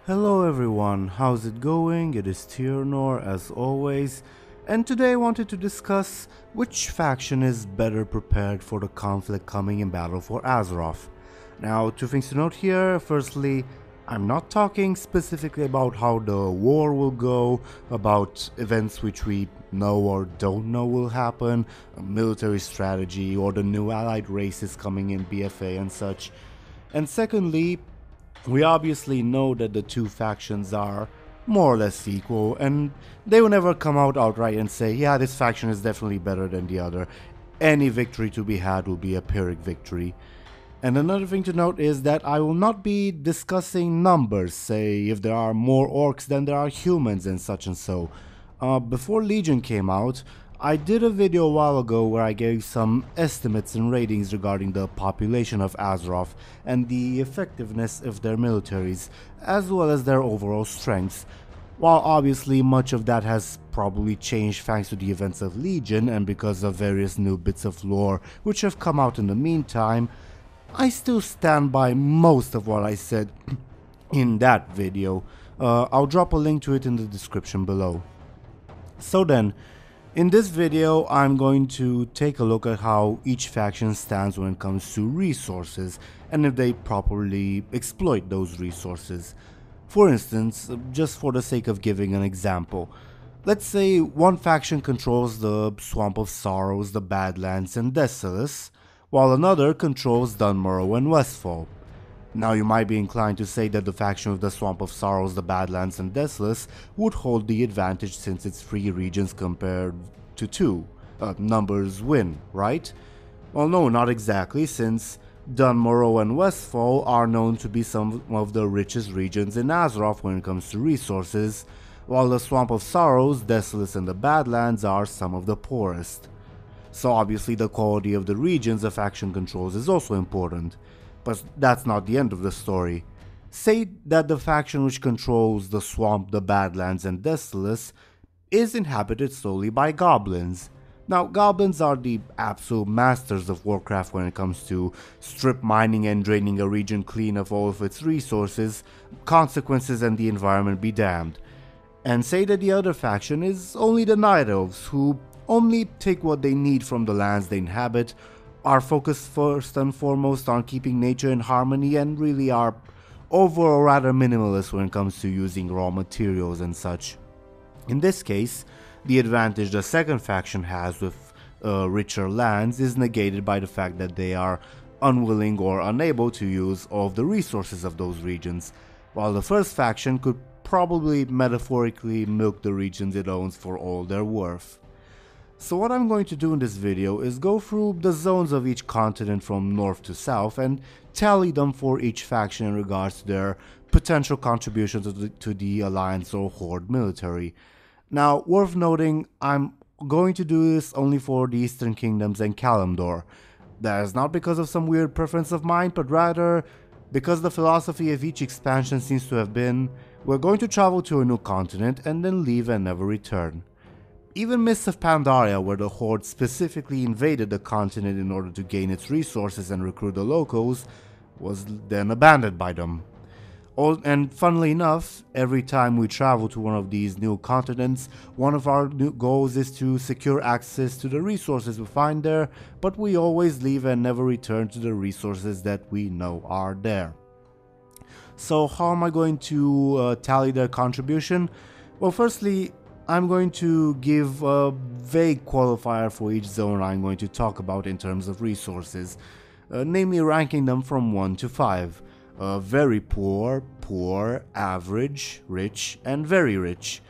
Hello everyone, how's it going? It is Tyrnor as always, and today I wanted to discuss which faction is better prepared for the conflict coming in battle for Azeroth. Now, two things to note here. Firstly, I'm not talking specifically about how the war will go, about events which we know or don't know will happen, a military strategy, or the new allied races coming in BFA and such. And secondly, we obviously know that the two factions are more or less equal, and they will never come out outright and say, yeah, this faction is definitely better than the other. Any victory to be had will be a Pyrrhic victory. And another thing to note is that I will not be discussing numbers, say if there are more orcs than there are humans and such and so. Before Legion came out, I did a video a while ago where I gave some estimates and ratings regarding the population of Azeroth and the effectiveness of their militaries, as well as their overall strengths. While obviously much of that has probably changed thanks to the events of Legion and because of various new bits of lore which have come out in the meantime, I still stand by most of what I said in that video. I'll drop a link to it in the description below. So then, in this video, I'm going to take a look at how each faction stands when it comes to resources and if they properly exploit those resources. For instance, just for the sake of giving an example, let's say one faction controls the Swamp of Sorrows, the Badlands and Desolace, while another controls Dunmorrow and Westfall. Now you might be inclined to say that the faction of the Swamp of Sorrows, the Badlands and Desolace would hold the advantage since it's 3 regions compared to 2. Numbers win, right? Well, no, not exactly, since Dunmorrow and Westfall are known to be some of the richest regions in Azeroth when it comes to resources, while the Swamp of Sorrows, Desolace and the Badlands are some of the poorest. So obviously the quality of the regions a faction controls is also important. But that's not the end of the story. Say that the faction which controls the Swamp, the Badlands and Desolace is inhabited solely by goblins. Now, goblins are the absolute masters of Warcraft when it comes to strip mining and draining a region clean of all of its resources, consequences and the environment be damned. And say that the other faction is only the Night Elves, who only take what they need from the lands they inhabit, are focused first and foremost on keeping nature in harmony, and really are overall rather minimalist when it comes to using raw materials and such. In this case, the advantage the second faction has with richer lands is negated by the fact that they are unwilling or unable to use all of the resources of those regions, while the first faction could probably metaphorically milk the regions it owns for all their worth. So what I'm going to do in this video is go through the zones of each continent from north to south and tally them for each faction in regards to their potential contribution to the Alliance or Horde military. Now, worth noting, I'm going to do this only for the Eastern Kingdoms and Kalimdor. That is not because of some weird preference of mine, but rather because the philosophy of each expansion seems to have been, we're going to travel to a new continent and then leave and never return. Even Mists of Pandaria, where the Horde specifically invaded the continent in order to gain its resources and recruit the locals, was then abandoned by them. And funnily enough, every time we travel to one of these new continents, one of our new goals is to secure access to the resources we find there, but we always leave and never return to the resources that we know are there. So how am I going to tally their contribution? Well, firstly, I'm going to give a vague qualifier for each zone I'm going to talk about in terms of resources, namely ranking them from 1 to 5. Very poor, poor, average, rich, and very rich.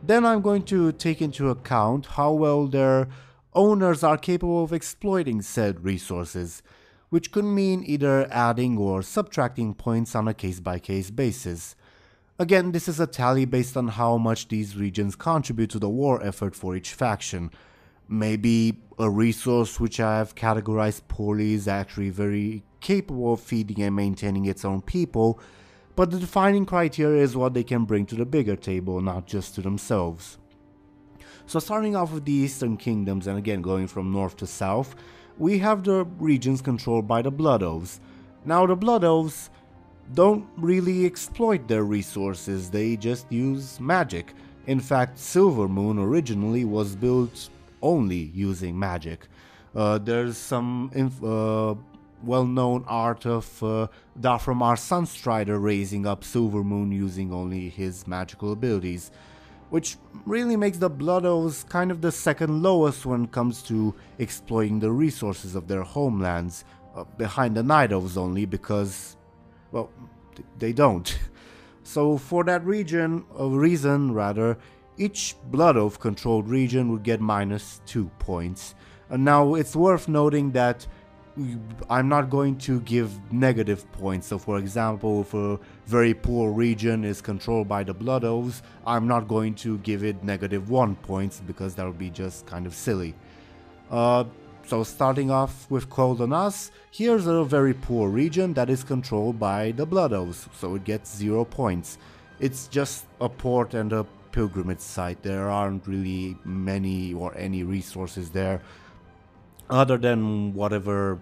Then I'm going to take into account how well their owners are capable of exploiting said resources, which could mean either adding or subtracting points on a case-by-case basis. Again, this is a tally based on how much these regions contribute to the war effort for each faction. Maybe a resource which I have categorized poorly is actually very capable of feeding and maintaining its own people, but the defining criteria is what they can bring to the bigger table, not just to themselves. So starting off with the Eastern Kingdoms, and again going from north to south, we have the regions controlled by the Blood Elves. Now the Blood Elves don't really exploit their resources, they just use magic. In fact, Silvermoon originally was built only using magic. There's some well-known art of Darframar Sunstrider raising up Silvermoon using only his magical abilities, which really makes the Blood Elves kind of the second lowest when it comes to exploiting the resources of their homelands, behind the Night Elves only because, well, they don't. So for that reason, each Blood Elf controlled region would get -2 points. And now it's worth noting that I'm not going to give negative points. So for example, if a very poor region is controlled by the Blood Elves, I'm not going to give it -1 points because that would be just kind of silly. So starting off with Cold on Us, here's a very poor region that is controlled by the Blood Elves, so it gets 0 points. It's just a port and a pilgrimage site. There aren't really many or any resources there, other than whatever,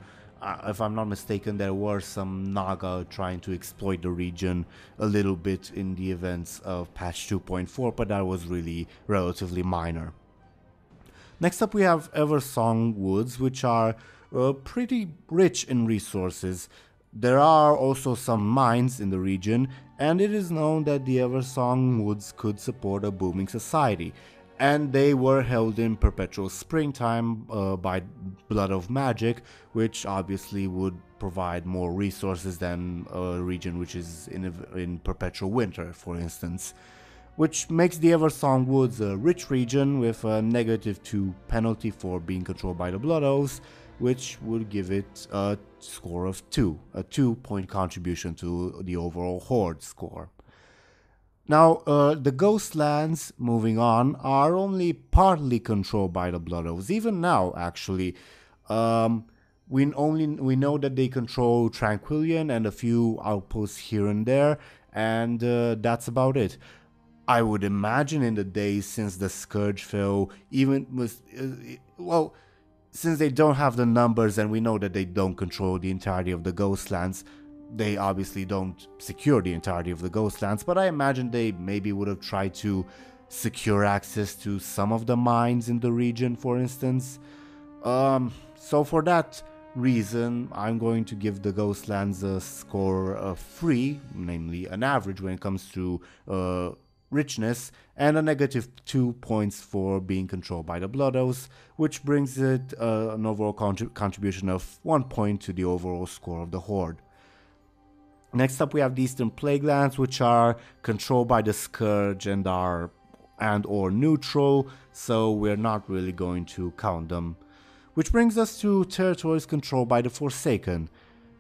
if I'm not mistaken, there were some Naga trying to exploit the region a little bit in the events of patch 2.4, but that was really relatively minor. Next up we have Eversong Woods, which are pretty rich in resources. There are also some mines in the region, and it is known that the Eversong Woods could support a booming society, and they were held in perpetual springtime by Blood of Magic, which obviously would provide more resources than a region which is in perpetual winter, for instance. Which makes the Eversong Woods a rich region with a -2 penalty for being controlled by the Blood Elves, which would give it a score of 2, a 2-point contribution to the overall Horde score. Now, the Ghostlands, moving on, are only partly controlled by the Blood Elves, even now, actually. We know that they control Tranquillion and a few outposts here and there, and that's about it. I would imagine in the days since the Scourge fell, even with, since they don't have the numbers and we know that they don't control the entirety of the Ghostlands, they obviously don't secure the entirety of the Ghostlands, but I imagine they maybe would have tried to secure access to some of the mines in the region, for instance. So for that reason, I'm going to give the Ghostlands a score of 3, namely an average when it comes to richness, and a -2 points for being controlled by the Blood Elves, which brings it an overall contribution of 1 point to the overall score of the Horde. Next up we have the Eastern Plaguelands, which are controlled by the Scourge and or neutral, so we're not really going to count them. Which brings us to territories controlled by the Forsaken.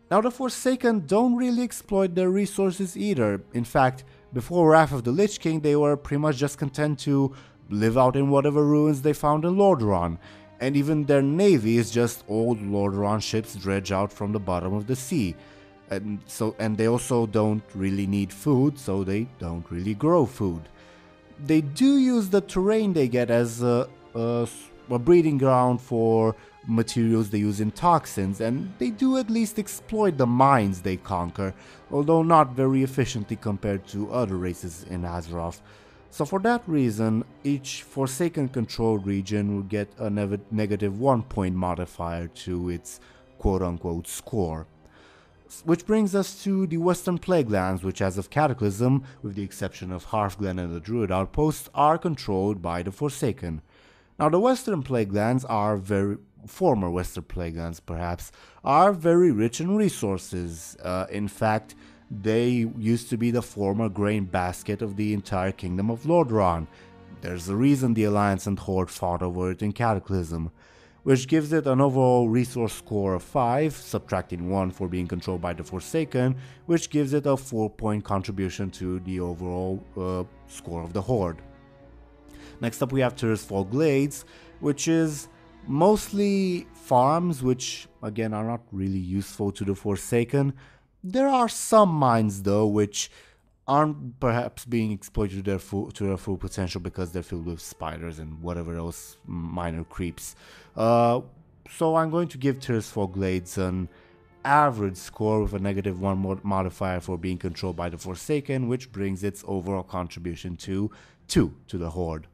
Now the Forsaken don't really exploit their resources either. In fact, before Wrath of the Lich King, they were pretty much just content to live out in whatever ruins they found in Lordaeron, and even their navy is just old Lordaeron ships dredged out from the bottom of the sea. And they also don't really need food, so they don't really grow food. They do use the terrain they get as a breeding ground for materials they use in toxins, and they do at least exploit the mines they conquer, although not very efficiently compared to other races in Azeroth. So for that reason, each Forsaken controlled region will get a -1 point modifier to its quote-unquote score. Which brings us to the Western Plaguelands, which as of Cataclysm, with the exception of Hearthglen and the Druid Outpost, are controlled by the Forsaken. Now the Western Plaguelands are former Western Plaguelands perhaps, are very rich in resources. In fact, they used to be the former grain basket of the entire Kingdom of Lordaeron. There's a reason the Alliance and Horde fought over it in Cataclysm, which gives it an overall resource score of 5, subtracting 1 for being controlled by the Forsaken, which gives it a 4-point contribution to the overall score of the Horde. Next up we have Tirisfal Glades, which is mostly farms, which again are not really useful to the Forsaken. There are some mines though, which aren't perhaps being exploited to their full potential because they're filled with spiders and whatever else minor creeps. So I'm going to give Tirisfal Glades an average score with a -1 modifier for being controlled by the Forsaken, which brings its overall contribution to 2 to the Horde.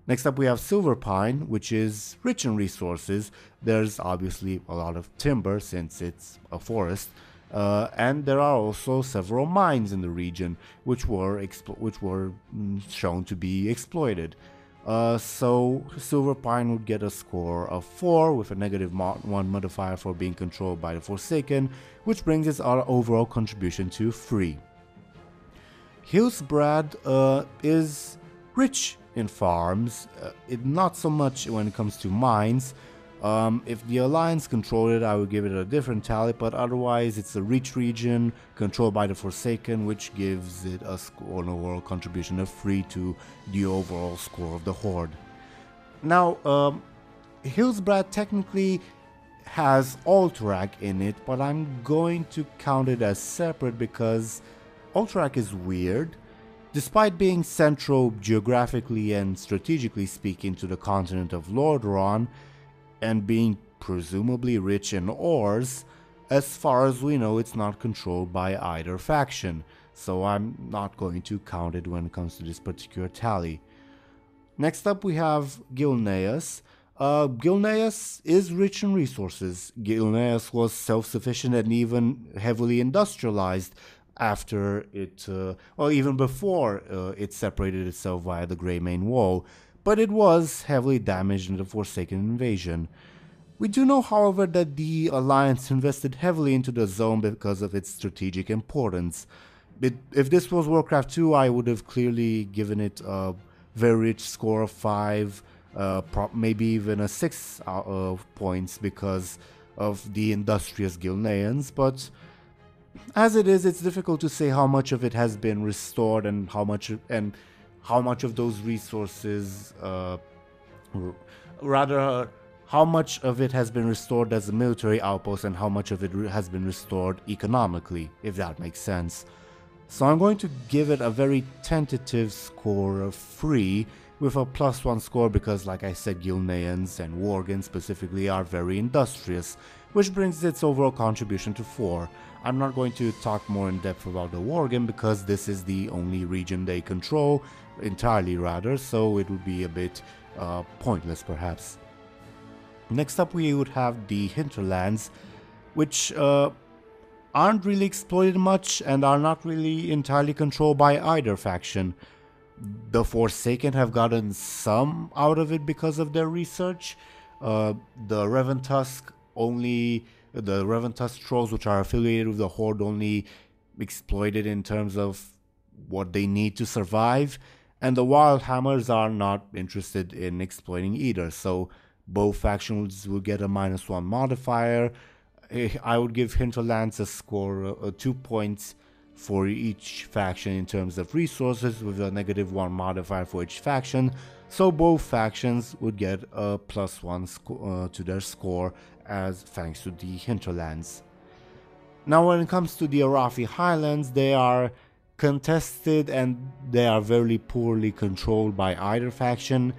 Next up we have Silver Pine, which is rich in resources. There's obviously a lot of timber since it's a forest, and there are also several mines in the region which were shown to be exploited. So Silver Pine would get a score of 4 with a -1 modifier for being controlled by the Forsaken, which brings its overall contribution to 3. Hillsbrad is rich in farms, not so much when it comes to mines. If the Alliance controlled it, I would give it a different tally, but otherwise it's a rich region controlled by the Forsaken, which gives it an overall contribution of 3 to the overall score of the Horde. Now, Hillsbrad technically has Alterac in it, but I'm going to count it as separate because Alterac is weird. Despite being central geographically and strategically speaking to the continent of Lordaeron, and being presumably rich in ores, as far as we know it's not controlled by either faction, so I'm not going to count it when it comes to this particular tally. Next up we have Gilneas. Gilneas is rich in resources. Gilneas was self-sufficient and even heavily industrialized after it, well, even before it separated itself via the Greymane Wall, but it was heavily damaged in the Forsaken invasion. We do know, however, that the Alliance invested heavily into the zone because of its strategic importance. If this was Warcraft 2, I would have clearly given it a very rich score of 5, maybe even a 6 points because of the industrious Gilneans, but as it is, it's difficult to say how much of it has been restored and how much of those resources, how much of it has been restored as a military outpost and how much of it has been restored economically, if that makes sense. So I'm going to give it a very tentative score of 3 with a +1 score because, like I said, Gilneans and Worgen specifically are very industrious, which brings its overall contribution to 4. I'm not going to talk more in depth about the Worgen because this is the only region they control, entirely rather, so it would be a bit pointless perhaps. Next up we would have the Hinterlands, which aren't really exploited much and are not really entirely controlled by either faction. The Forsaken have gotten some out of it because of their research. The Reventusk trolls, which are affiliated with the Horde, only exploit it in terms of what they need to survive, and the Wildhammers are not interested in exploiting either, so both factions will get a -1 modifier. I would give Hinterlands a score, 2 points for each faction in terms of resources, with a -1 modifier for each faction, so both factions would get a +1 to their score as thanks to the Hinterlands. Now when it comes to the Arathi Highlands, they are contested and they are very poorly controlled by either faction,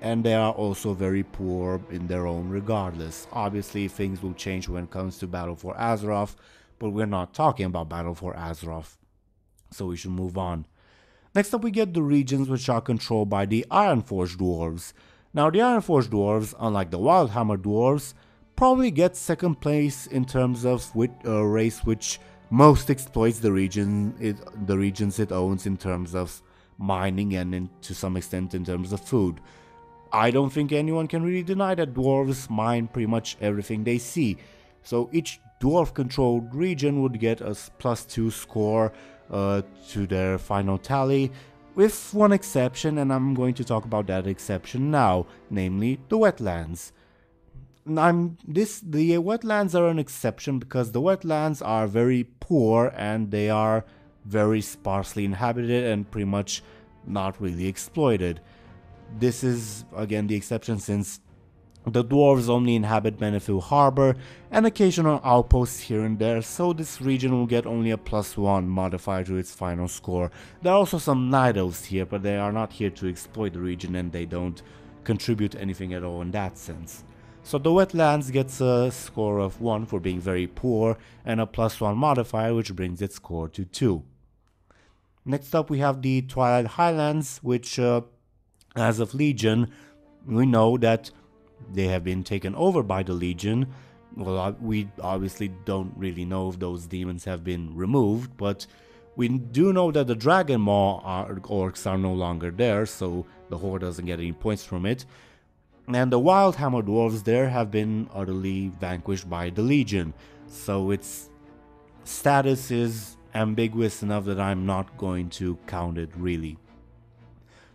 and they are also very poor in their own regardless. Obviously things will change when it comes to Battle for Azeroth, but we're not talking about Battle for Azeroth, so we should move on. Next up we get the regions which are controlled by the Ironforge Dwarves. Now the Ironforge Dwarves, unlike the Wildhammer Dwarves, probably get second place in terms of race which most exploits the regions it owns in terms of mining and to some extent in terms of food. I don't think anyone can really deny that dwarves mine pretty much everything they see, so each dwarf controlled region would get a +2 score to their final tally, with one exception, and I'm going to talk about that exception now, namely the wetlands. The wetlands are an exception because the wetlands are very poor and they are very sparsely inhabited and pretty much not really exploited. This is again the exception since the dwarves only inhabit Benefield Harbor and occasional outposts here and there, so this region will get only a +1 modifier to its final score. There are also some Night Elves here, but they are not here to exploit the region and they don't contribute anything at all in that sense. So the wetlands gets a score of 1 for being very poor and a +1 modifier, which brings its score to 2. Next up we have the Twilight Highlands, which as of Legion, we know that they have been taken over by the Legion. Well, we obviously don't really know if those demons have been removed, but we do know that the Dragon Maw orcs are no longer there, so the Horde doesn't get any points from it. And the Wild Hammer Dwarves there have been utterly vanquished by the Legion, so its status is ambiguous enough that I'm not going to count it really.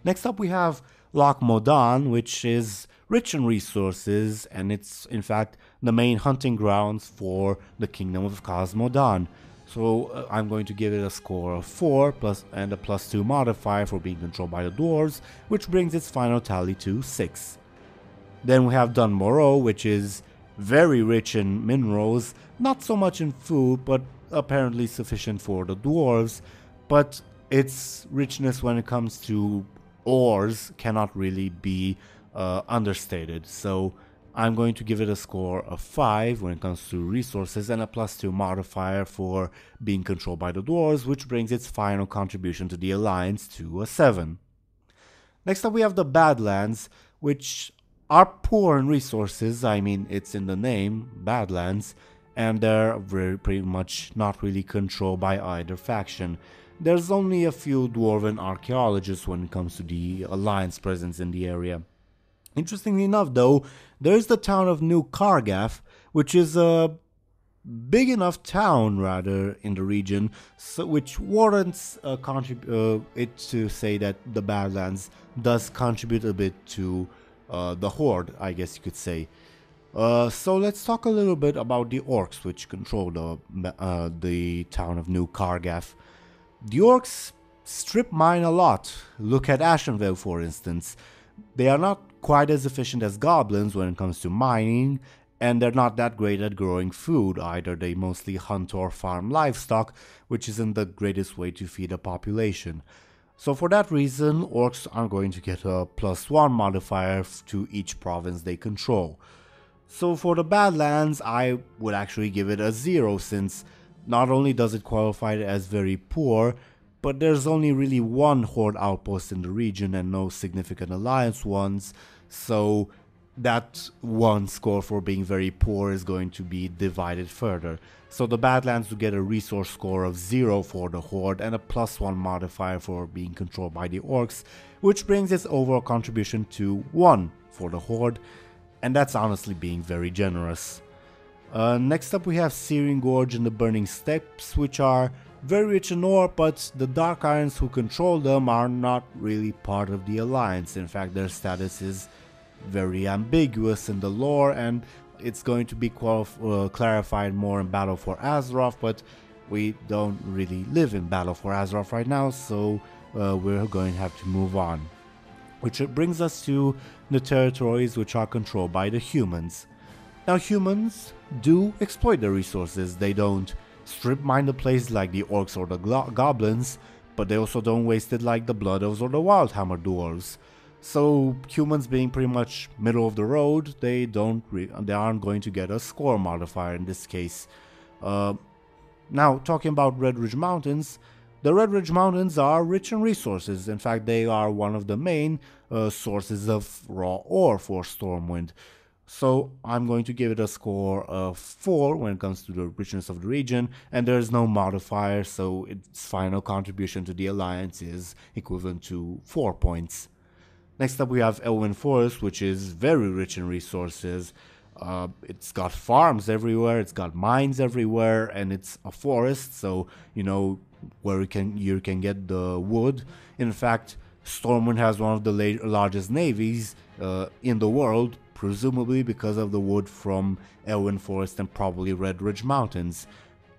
Next up we have Loch Modan, which is rich in resources, and it's in fact the main hunting grounds for the Kingdom of Cosmodan. So I'm going to give it a score of 4 and a +2 modifier for being controlled by the dwarves, which brings its final tally to 6. Then we have Dunmorrow, which is very rich in minerals, not so much in food, but apparently sufficient for the dwarves, but its richness when it comes to ores cannot really be understated. So I'm going to give it a score of 5 when it comes to resources and a +2 modifier for being controlled by the dwarves, which brings its final contribution to the Alliance to a 7. Next up we have the Badlands, which are poor in resources. I mean, it's in the name, Badlands, and they're pretty much not really controlled by either faction. There's only a few dwarven archaeologists when it comes to the Alliance presence in the area. Interestingly enough though, there's the town of New Kargath, which is a big enough town rather in the region, so which warrants it to say that the Badlands does contribute a bit to the Horde, I guess you could say. So let's talk a little bit about the orcs which control the town of New Kargath. The orcs strip mine a lot. Look at Ashenvale for instance. They are not quite as efficient as goblins when it comes to mining, and they're not that great at growing food either. They mostly hunt or farm livestock, which isn't the greatest way to feed a population. So for that reason, orcs are going to get a +1 modifier to each province they control. So for the Badlands, I would actually give it a 0, since not only does it qualify as very poor, but there's only really one Horde outpost in the region and no significant Alliance ones, so that one score for being very poor is going to be divided further. So the Badlands will get a resource score of 0 for the Horde and a +1 modifier for being controlled by the orcs, which brings its overall contribution to 1 for the Horde, and that's honestly being very generous. Next up we have Searing Gorge and the Burning Steppes, which are very rich in ore, but the Dark Irons who control them are not really part of the Alliance. In fact, their status is very ambiguous in the lore, and it's going to be clarified more in Battle for Azeroth, but we don't really live in Battle for Azeroth right now, so we're going to have to move on. Which brings us to the territories which are controlled by the humans. Now humans do exploit their resources. They don't strip mine the place like the orcs or the goblins, but they also don't waste it like the Blood Elves or the Wildhammer Dwarves. So humans being pretty much middle of the road, they aren't going to get a score modifier in this case. Now talking about Red Ridge Mountains, the Red Ridge Mountains are rich in resources. In fact, they are one of the main sources of raw ore for Stormwind. So I'm going to give it a score of 4 when it comes to the richness of the region, and there is no modifier, so its final contribution to the Alliance is equivalent to 4 points. Next up we have Elven Forest, which is very rich in resources. It's got farms everywhere, it's got mines everywhere, and it's a forest, so you know where you can get the wood. In fact, Stormwind has one of the largest navies in the world, presumably because of the wood from Elven Forest and probably Red Ridge Mountains.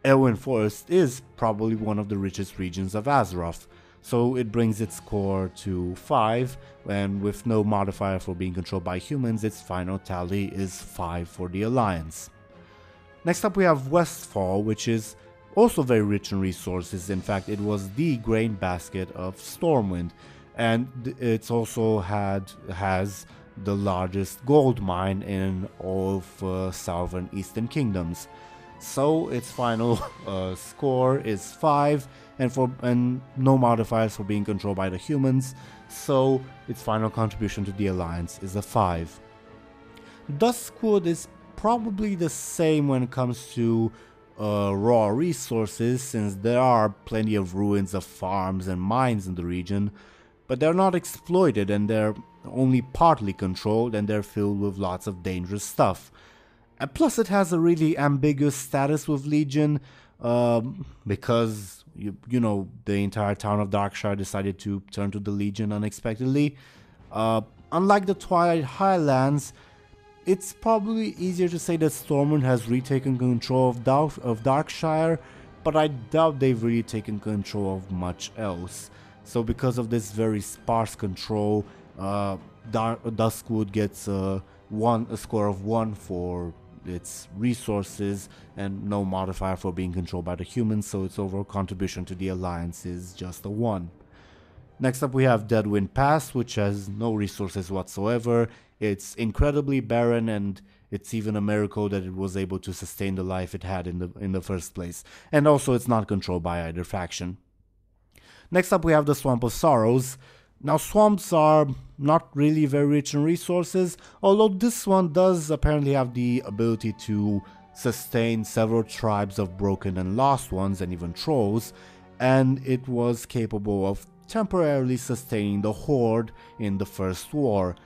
Elven Forest is probably one of the richest regions of Azeroth, so it brings its score to 5, and with no modifier for being controlled by humans, its final tally is 5 for the Alliance. Next up we have Westfall, which is also very rich in resources. In fact, it was the grain basket of Stormwind, and it's also has the largest gold mine in all of southern eastern kingdoms. So its final score is 5, and no modifiers for being controlled by the humans, so its final contribution to the alliance is a 5. Duskwood is probably the same when it comes to raw resources, since there are plenty of ruins of farms and mines in the region, but they're not exploited and they're only partly controlled, and they're filled with lots of dangerous stuff. And plus it has a really ambiguous status with Legion, because you know, the entire town of Darkshire decided to turn to the Legion unexpectedly. Unlike the Twilight Highlands, it's probably easier to say that Stormwind has retaken control of Darkshire, but I doubt they've really taken control of much else. So because of this very sparse control, Duskwood gets a score of 1 for its resources and no modifier for being controlled by the humans, so its overall contribution to the alliance is just a 1. Next up we have Deadwind Pass, which has no resources whatsoever. It's incredibly barren, and it's even a miracle that it was able to sustain the life it had in the first place. And also it's not controlled by either faction. Next up we have the Swamp of Sorrows. Now swamps are not really very rich in resources, although this one does apparently have the ability to sustain several tribes of broken and lost ones and even trolls, and it was capable of temporarily sustaining the Horde in the First War.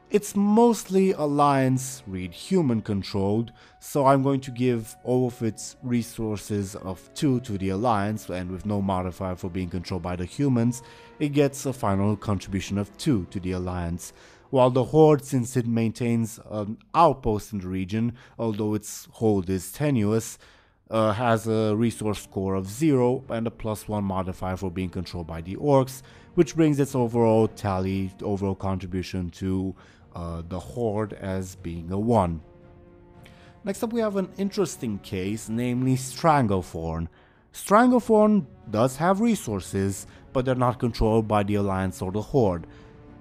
It's mostly Alliance, read human controlled, so I'm going to give all of its resources of 2 to the Alliance, and with no modifier for being controlled by the humans, it gets a final contribution of 2 to the Alliance. While the Horde, since it maintains an outpost in the region, although its hold is tenuous, has a resource score of 0 and a +1 modifier for being controlled by the Orcs, which brings its overall contribution to the Horde as being a 1. Next up we have an interesting case, namely Stranglethorn. Stranglethorn does have resources, but they're not controlled by the Alliance or the Horde.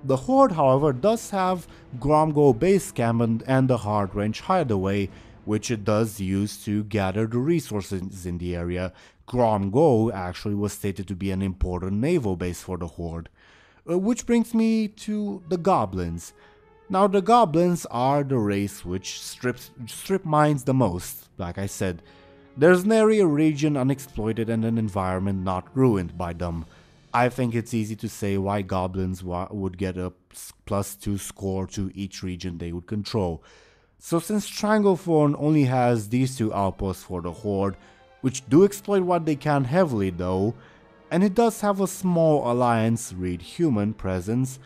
The Horde, however, does have Gromgo base camp and the hard range hideaway, which it does use to gather the resources in the area. Gromgo actually was stated to be an important naval base for the Horde. Which brings me to the Goblins. Now the Goblins are the race which strip mines the most, like I said. There's nary a region unexploited and an environment not ruined by them. I think it's easy to say why Goblins would get a +2 score to each region they would control. So since Stranglethorn only has these 2 outposts for the Horde, which do exploit what they can heavily though, and it does have a small Alliance, read human, presence,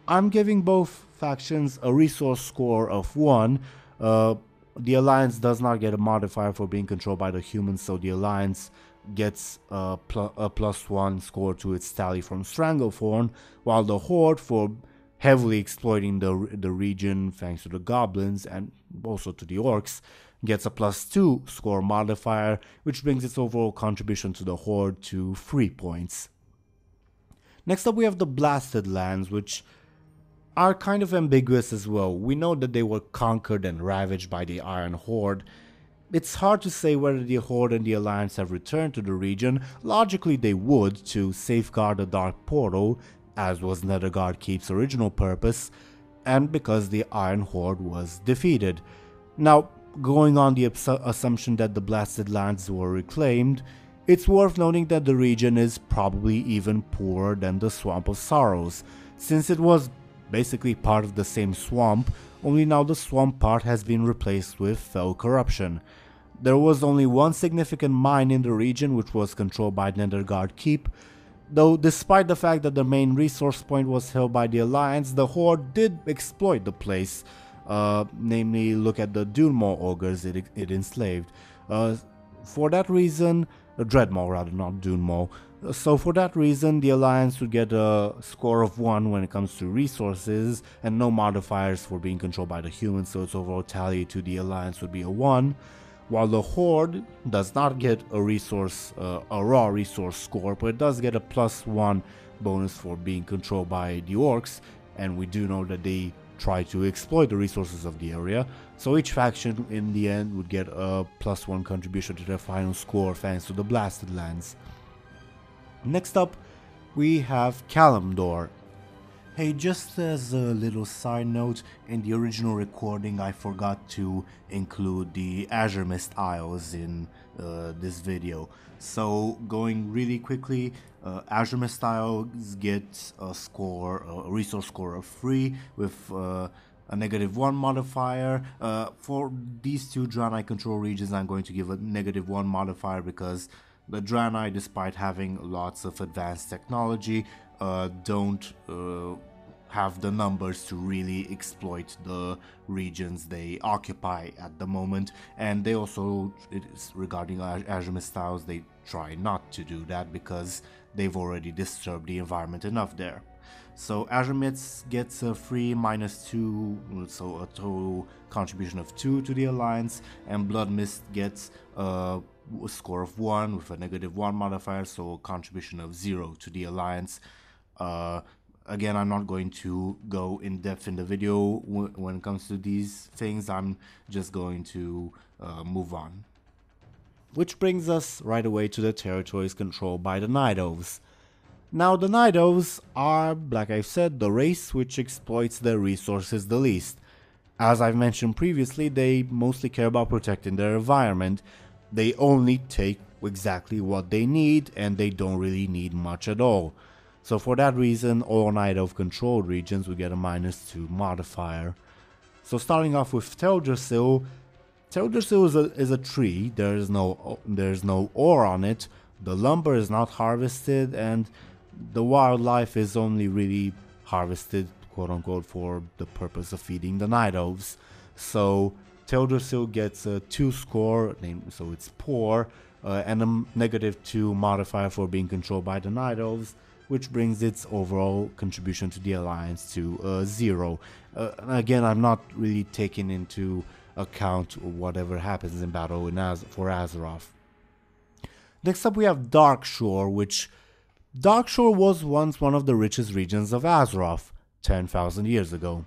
I'm giving both factions a resource score of 1. The Alliance does not get a modifier for being controlled by the humans, so the Alliance gets a +1 score to its tally from Stranglethorn, while the Horde, for heavily exploiting the region thanks to the Goblins and also to the Orcs, gets a +2 score modifier, which brings its overall contribution to the Horde to 3 points. Next up we have the Blasted Lands, which are kind of ambiguous as well. We know that they were conquered and ravaged by the Iron Horde. It's hard to say whether the Horde and the Alliance have returned to the region. Logically they would, to safeguard the Dark Portal, as was Netherguard Keep's original purpose, and because the Iron Horde was defeated. Now, going on the assumption that the Blasted Lands were reclaimed, it's worth noting that the region is probably even poorer than the Swamp of Sorrows, since it was basically part of the same swamp, only now the swamp part has been replaced with fell corruption. There was only one significant mine in the region, which was controlled by Netherguard Keep, though despite the fact that the main resource point was held by the Alliance, the Horde did exploit the place, namely look at the Dunemaw ogres it enslaved. For that reason, Dreadmaw rather, not Dunemaw. So for that reason, the Alliance would get a score of 1 when it comes to resources, and no modifiers for being controlled by the humans, so its overall tally to the Alliance would be a 1. While the Horde does not get a raw resource score, but it does get a +1 bonus for being controlled by the Orcs, and we do know that they try to exploit the resources of the area. So each faction in the end would get a +1 contribution to their final score thanks to the Blasted Lands. Next up, we have Kalimdor. Hey, just as a little side note, in the original recording I forgot to include the Azure Mist Isles in this video. So going really quickly, Azure Mist Isles gets a resource score of 3 with a -1 modifier. For these two Draenei control regions I'm going to give a -1 modifier because the Draenei, despite having lots of advanced technology, don't have the numbers to really exploit the regions they occupy at the moment, and they also, regarding Azure Mist Isles, they try not to do that because they've already disturbed the environment enough there. So Azure Mist gets a free -2, so a total contribution of 2 to the Alliance, and Blood Mist gets a score of 1 with a -1 modifier, so a contribution of 0 to the Alliance. Again, I'm not going to go in depth in the video when it comes to these things. I'm just going to move on. Which brings us right away to the territories controlled by the Night Elves. Now, the Night Elves are, like I've said, the race which exploits their resources the least. As I've mentioned previously, they mostly care about protecting their environment. They only take exactly what they need, and they don't really need much at all. So for that reason, all Night Elf controlled regions will get a -2 modifier. So starting off with Teldrassil, Teldrassil is a tree. There's no ore on it. The lumber is not harvested, and the wildlife is only really harvested, quote unquote, for the purpose of feeding the Night Elves. So Teldrassil gets a 2 score, so it's poor, and a -2 modifier for being controlled by the Night Elves, which brings its overall contribution to the Alliance to 0. Again, I'm not really taking into account whatever happens in battle for Azeroth. Next up we have Darkshore, which Darkshore was once one of the richest regions of Azeroth, 10,000 years ago.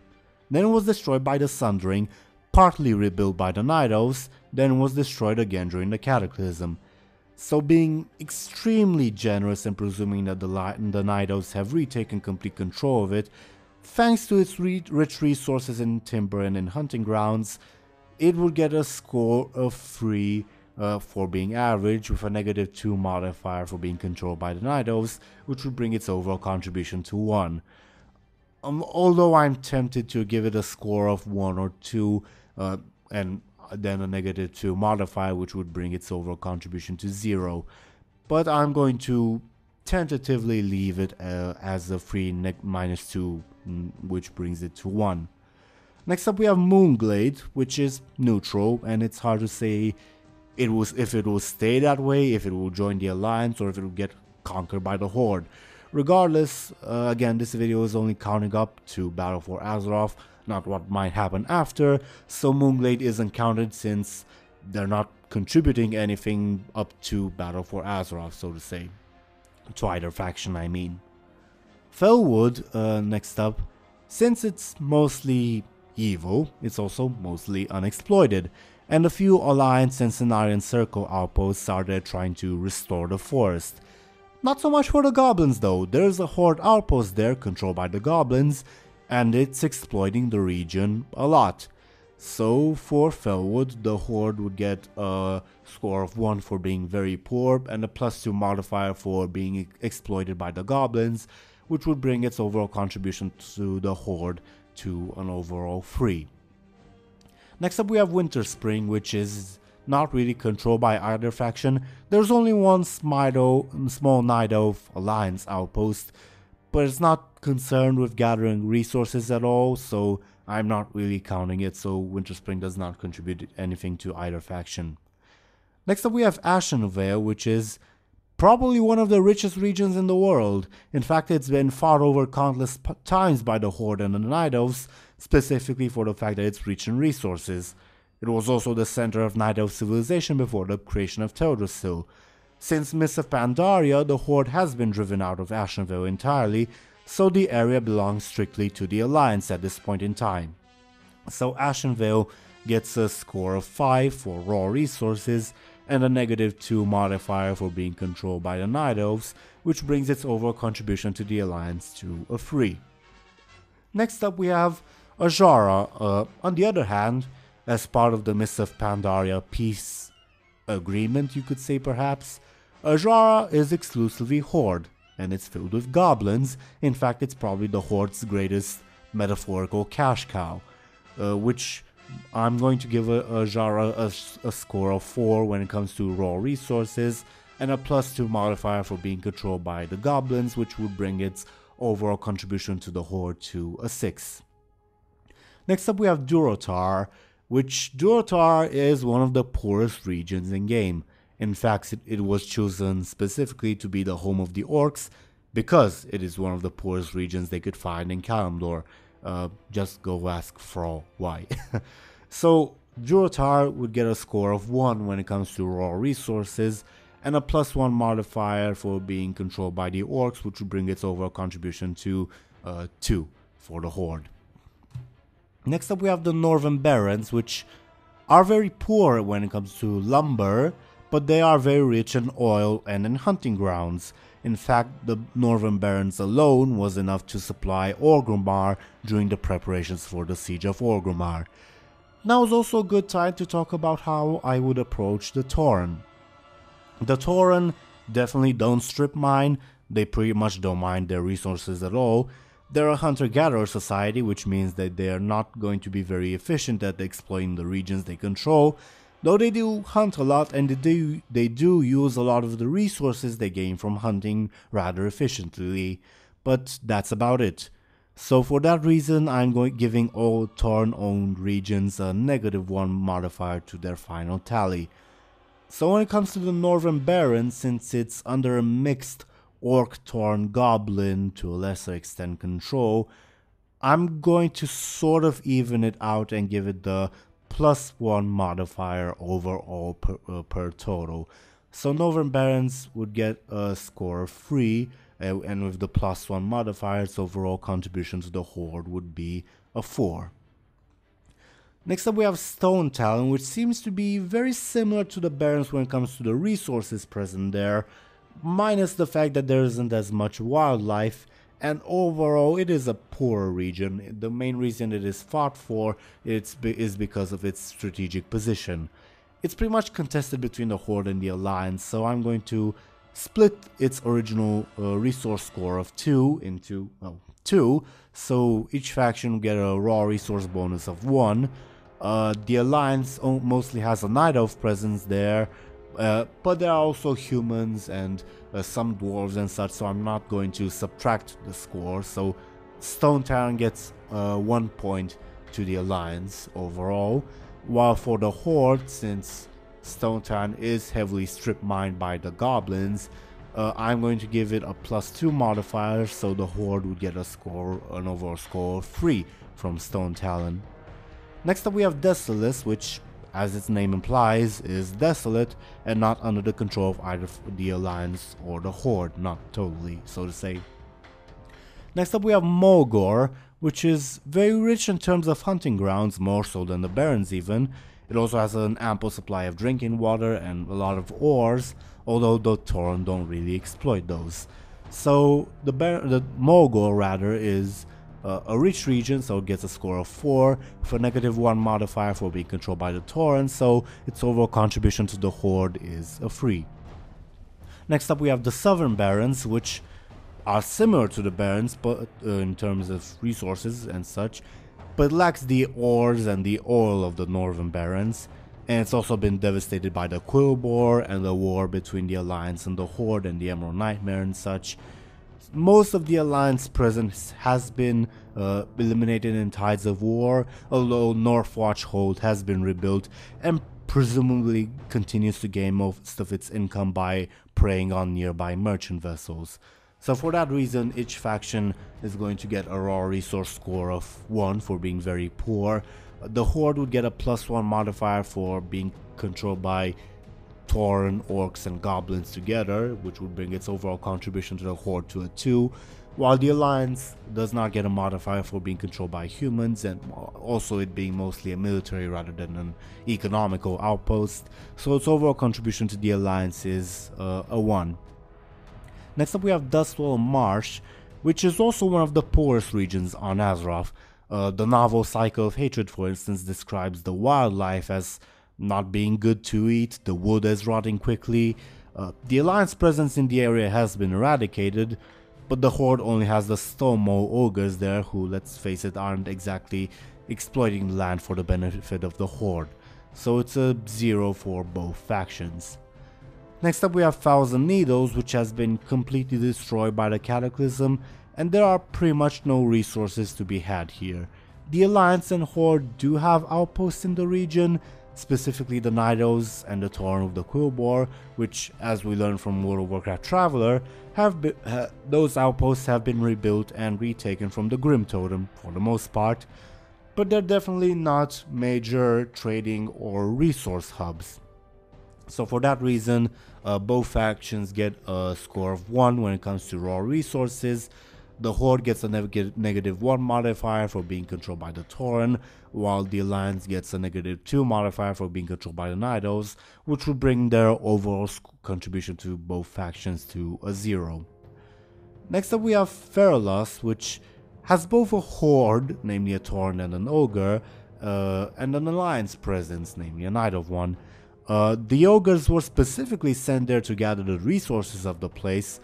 Then it was destroyed by the Sundering, partly rebuilt by the Night Elves, then was destroyed again during the Cataclysm. So being extremely generous and presuming that the Night Elves have retaken complete control of it, thanks to its rich resources in timber and in hunting grounds, it would get a score of 3 for being average, with a -2 modifier for being controlled by the Night Elves, which would bring its overall contribution to 1. Although I'm tempted to give it a score of 1 or 2, and then a -2 modifier, which would bring its overall contribution to 0. But I'm going to tentatively leave it as a free -2, which brings it to 1. Next up we have Moonglade, which is neutral, and it's hard to say if it will stay that way, if it will join the Alliance, or if it will get conquered by the Horde. Regardless, again, this video is only counting up to Battle for Azeroth, not what might happen after, so Moonglade isn't counted since they're not contributing anything up to Battle for Azeroth, so to say. To either faction, I mean. Felwood, next up, since it's mostly evil, it's also mostly unexploited, and a few Alliance and Cenarian Circle outposts are there trying to restore the forest. Not so much for the goblins though, there's a Horde outpost there controlled by the goblins, and it's exploiting the region a lot. So for Felwood, the Horde would get a score of 1 for being very poor, and a +2 modifier for being exploited by the goblins, which would bring its overall contribution to the Horde to an overall 3. Next up we have Winterspring, which is not really controlled by either faction. There's only one small Night Elf Alliance outpost, but it's not concerned with gathering resources at all, so I'm not really counting it, so Winterspring does not contribute anything to either faction. Next up we have Ashenvale, which is probably one of the richest regions in the world. In fact, it's been fought over countless times by the Horde and the Night Elves, specifically for the fact that it's rich in resources. It was also the center of Night Elf civilization before the creation of Teldrassil. Since Mists of Pandaria, the Horde has been driven out of Ashenvale entirely, so the area belongs strictly to the Alliance at this point in time. So Ashenvale gets a score of 5 for raw resources and a -2 modifier for being controlled by the Night Elves, which brings its overall contribution to the Alliance to a 3. Next up we have Azara. On the other hand, as part of the Mists of Pandaria peace agreement, you could say perhaps, Azara is exclusively Horde, and it's filled with goblins. In fact, it's probably the Horde's greatest metaphorical cash cow, which I'm going to give Azara a score of 4 when it comes to raw resources, and a +2 modifier for being controlled by the goblins, which would bring its overall contribution to the Horde to a 6. Next up we have Durotar, which Durotar is one of the poorest regions in game. In fact, it was chosen specifically to be the home of the orcs because it is one of the poorest regions they could find in Kalimdor. Just go ask Fro why. So Durotar would get a score of 1 when it comes to raw resources, and a +1 modifier for being controlled by the orcs, which would bring its overall contribution to 2 for the Horde. Next up we have the Northern Barrens, which are very poor when it comes to lumber, but they are very rich in oil and in hunting grounds. In fact, the Northern Barrens alone was enough to supply Orgrimmar during the preparations for the Siege of Orgrimmar. Now is also a good time to talk about how I would approach the Tauren. The Tauren definitely don't strip mine, they pretty much don't mind their resources at all. They're a hunter-gatherer society, which means that they are not going to be very efficient at exploiting the regions they control, though they do hunt a lot and they do use a lot of the resources they gain from hunting rather efficiently, but that's about it. So for that reason, I'm giving all Tauren-owned regions a -1 modifier to their final tally. So when it comes to the Northern Barrens, since it's under a mixed Orc, Tauren, Goblin, to a lesser extent control, I'm going to sort of even it out and give it the +1 modifier overall per total. So Northern Barrens would get a score of 3, and with the +1 modifier, its overall contribution to the Horde would be a 4. Next up we have Stonetalon, which seems to be very similar to the Barrens when it comes to the resources present there, minus the fact that there isn't as much wildlife, and overall it is a poorer region. The main reason it is fought for is because of its strategic position. It's pretty much contested between the Horde and the Alliance, so I'm going to split its original resource score of 2 into 2, so each faction will get a raw resource bonus of 1. The Alliance mostly has a Night Elf presence there, but there are also humans and some dwarves and such, so I'm not going to subtract the score. So Stonetalon gets 1 point to the Alliance overall, while for the Horde, since Stonetalon is heavily strip mined by the goblins, I'm going to give it a +2 modifier, so the Horde would get an overall score of 3 from Stonetalon. Next up we have Desolace, which, as its name implies, is desolate and not under the control of either the Alliance or the Horde, not totally, so to say. Next up we have Mulgore, which is very rich in terms of hunting grounds, more so than the Barrens even. It also has an ample supply of drinking water and a lot of ores, although the Tauren don't really exploit those. So the Mulgore rather is a rich region, so it gets a score of 4 with a -1 modifier for being controlled by the Tauren, so its overall contribution to the Horde is a 3. Next up we have the Southern Barrens, which are similar to the Barrens but in terms of resources and such, but lacks the ores and the oil of the Northern Barrens, and it's also been devastated by the Quillboar and the war between the Alliance and the Horde and the Emerald Nightmare and such. Most of the Alliance presence has been eliminated in Tides of War, although Northwatch Hold has been rebuilt and presumably continues to gain most of its income by preying on nearby merchant vessels. So for that reason, each faction is going to get a raw resource score of 1 for being very poor. The Horde would get a +1 modifier for being controlled by Tauren, Orcs and Goblins together, which would bring its overall contribution to the Horde to a 2. while the Alliance does not get a modifier for being controlled by humans, and also it being mostly a military rather than an economical outpost, so its overall contribution to the Alliance is a 1. Next up we have Dustwallow Marsh, which is also one of the poorest regions on Azeroth. The novel Cycle of Hatred, for instance, describes the wildlife as not being good to eat, the wood is rotting quickly. The Alliance presence in the area has been eradicated, but the Horde only has the Stonetalon ogres there who, let's face it, aren't exactly exploiting the land for the benefit of the Horde. So it's a 0 for both factions. Next up we have Thousand Needles, which has been completely destroyed by the Cataclysm, and there are pretty much no resources to be had here. The Alliance and Horde do have outposts in the region, specifically the Nidos and the Tauren of the Quillbore, which, as we learned from World of Warcraft Traveler, those outposts have been rebuilt and retaken from the Grim Totem for the most part, but they're definitely not major trading or resource hubs. So for that reason, both factions get a score of 1 when it comes to raw resources. The Horde gets a -1 modifier for being controlled by the Tauren, while the Alliance gets a -2 modifier for being controlled by the Nidos, which would bring their overall contribution to both factions to a 0. Next up we have Ferolas, which has both a Horde, namely a Tauren and an Ogre, and an Alliance presence, namely a Knight of one. The Ogres were specifically sent there to gather the resources of the place,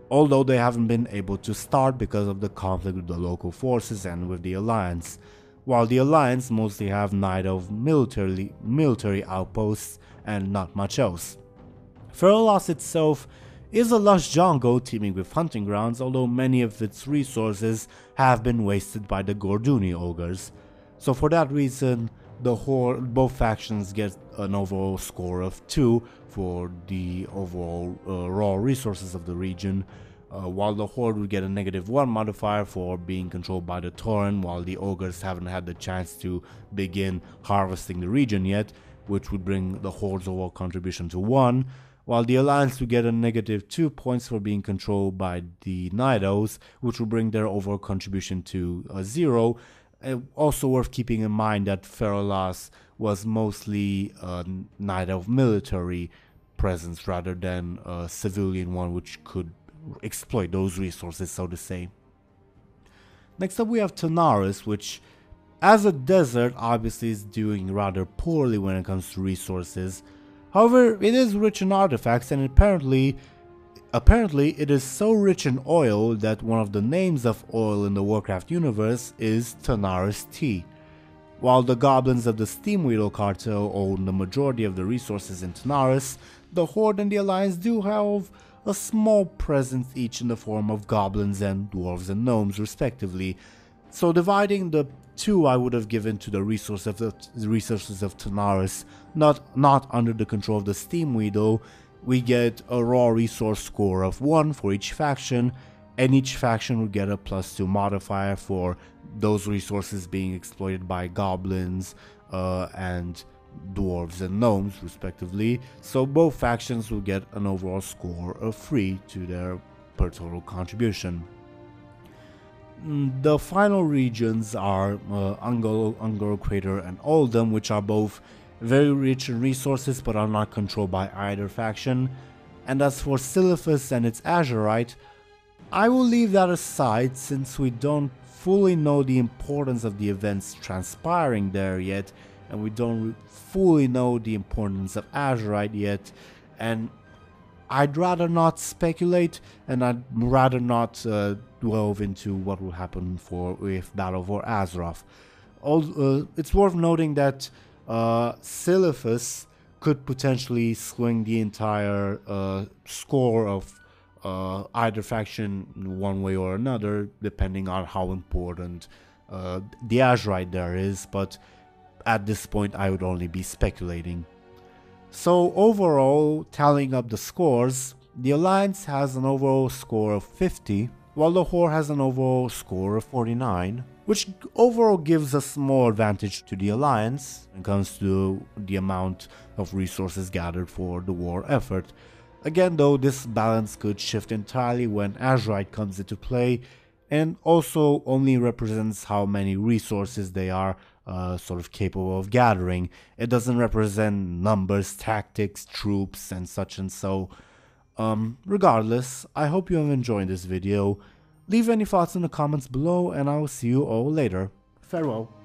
although they haven't been able to start because of the conflict with the local forces and with the Alliance, while the Alliance mostly have Knight of military outposts and not much else. Ferolas itself is a lush jungle teeming with hunting grounds, although many of its resources have been wasted by the Gorduni ogres. So for that reason, both factions get an overall score of 2 for the overall raw resources of the region, while the Horde would get a -1 modifier for being controlled by the Tauren, while the Ogres haven't had the chance to begin harvesting the region yet, which would bring the Horde's overall contribution to 1, while the Alliance would get a -2 points for being controlled by the Nidos, which would bring their overall contribution to a 0. Also worth keeping in mind that Ferolas was mostly a Knight of military presence rather than a civilian one which could exploit those resources, so to say. Next up we have Naras, which as a desert obviously is doing rather poorly when it comes to resources. However, it is rich in artifacts, and apparently it is so rich in oil that one of the names of oil in the Warcraft universe is Naras tea. While the goblins of the Steamweedle cartel own the majority of the resources in Naras, the Horde and the Alliance do have a small presence each in the form of goblins and dwarves and gnomes respectively. So dividing the two I would have given to the resources of Naras, not under the control of the Steamweedle, we get a raw resource score of 1 for each faction, and each faction would get a +2 modifier for those resources being exploited by goblins and dwarves and gnomes respectively, so both factions will get an overall score of 3 to their per total contribution. The final regions are Ungoro Crater and Oldham, which are both very rich in resources but are not controlled by either faction. And as for Silithus and its Azurite, I will leave that aside since we don't fully know the importance of the events transpiring there yet, and we don't fully know the importance of Azurite yet, and I'd rather not speculate, and I'd rather not delve into what will happen with Battle for Azeroth. It's worth noting that Silithus could potentially swing the entire score of either faction one way or another, depending on how important the Azurite there is, but at this point I would only be speculating. So overall, tallying up the scores, the Alliance has an overall score of 50, while the Horde has an overall score of 49, which overall gives a small advantage to the Alliance when it comes to the amount of resources gathered for the war effort. Again though, this balance could shift entirely when Azurite comes into play, and also only represents how many resources they are sort of capable of gathering. It doesn't represent numbers, tactics, troops, and such and so. Regardless, I hope you have enjoyed this video. Leave any thoughts in the comments below, and I will see you all later. Farewell.